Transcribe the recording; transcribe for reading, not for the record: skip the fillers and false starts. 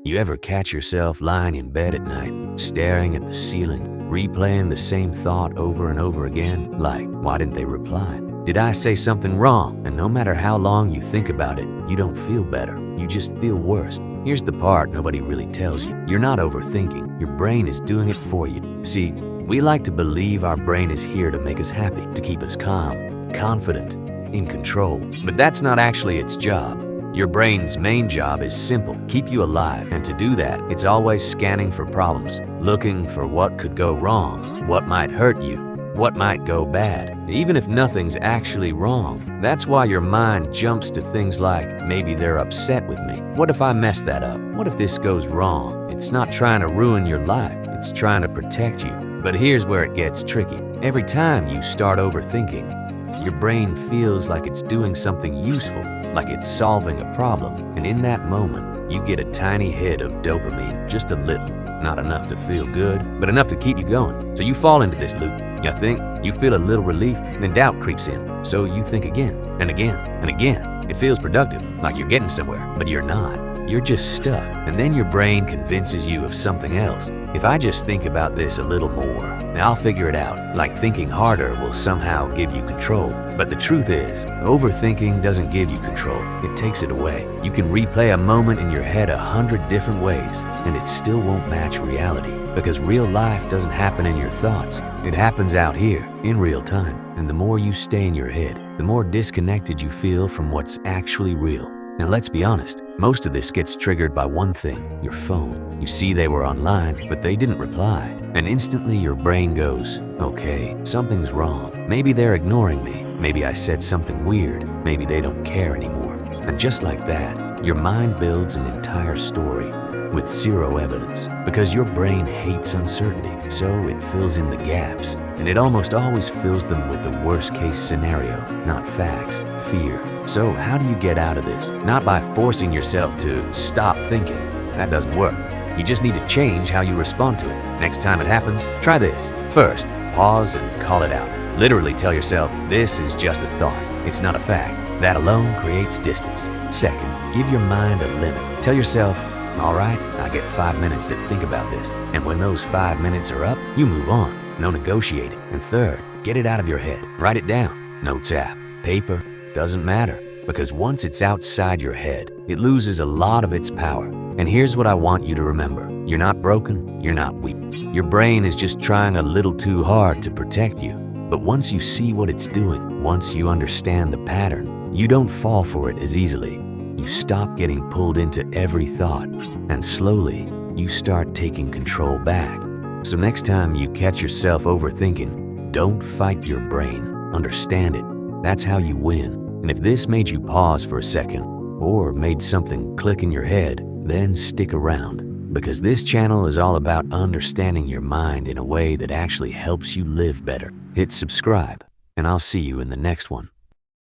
You ever catch yourself lying in bed at night, staring at the ceiling, replaying the same thought over and over again? Like, why didn't they reply? Did I say something wrong? And no matter how long you think about it, you don't feel better. You just feel worse. Here's the part nobody really tells you. You're not overthinking. Your brain is doing it for you. See, we like to believe our brain is here to make us happy, to keep us calm, confident, in control. But that's not actually its job. Your brain's main job is simple: keep you alive. And to do that, it's always scanning for problems, looking for what could go wrong, what might hurt you, what might go bad. Even if nothing's actually wrong, that's why your mind jumps to things like, maybe they're upset with me. What if I mess that up? What if this goes wrong? It's not trying to ruin your life, it's trying to protect you. But here's where it gets tricky. Every time you start overthinking, your brain feels like it's doing something useful, like it's solving a problem. And in that moment, you get a tiny hit of dopamine, just a little. Not enough to feel good, but enough to keep you going. So you fall into this loop. You think, you feel a little relief, then doubt creeps in. So you think again, and again, and again. It feels productive, like you're getting somewhere, but you're not. You're just stuck. And then your brain convinces you of something else. If I just think about this a little more, I'll figure it out. Like thinking harder will somehow give you control. But the truth is, overthinking doesn't give you control. It takes it away. You can replay a moment in your head 100 different ways, and it still won't match reality. Because real life doesn't happen in your thoughts. It happens out here, in real time. And the more you stay in your head, the more disconnected you feel from what's actually real. Now let's be honest, most of this gets triggered by one thing: your phone. You see they were online, but they didn't reply. And instantly your brain goes, okay, something's wrong. Maybe they're ignoring me. Maybe I said something weird. Maybe they don't care anymore. And just like that, your mind builds an entire story with zero evidence. Because your brain hates uncertainty, so it fills in the gaps. And it almost always fills them with the worst case scenario, not facts, fear. So how do you get out of this? Not by forcing yourself to stop thinking. That doesn't work. You just need to change how you respond to it. Next time it happens, try this. First, pause and call it out. Literally tell yourself, this is just a thought. It's not a fact. That alone creates distance. Second, give your mind a limit. Tell yourself, all right, I get 5 minutes to think about this. And when those 5 minutes are up, you move on. No negotiating. And third, get it out of your head. Write it down. Notes app, paper, doesn't matter. Because once it's outside your head, it loses a lot of its power. And here's what I want you to remember. You're not broken, you're not weak. Your brain is just trying a little too hard to protect you. But once you see what it's doing, once you understand the pattern, you don't fall for it as easily. You stop getting pulled into every thought, and slowly, you start taking control back. So next time you catch yourself overthinking, don't fight your brain. Understand it. That's how you win. And if this made you pause for a second, or made something click in your head, then stick around. Because this channel is all about understanding your mind in a way that actually helps you live better. Hit subscribe, and I'll see you in the next one.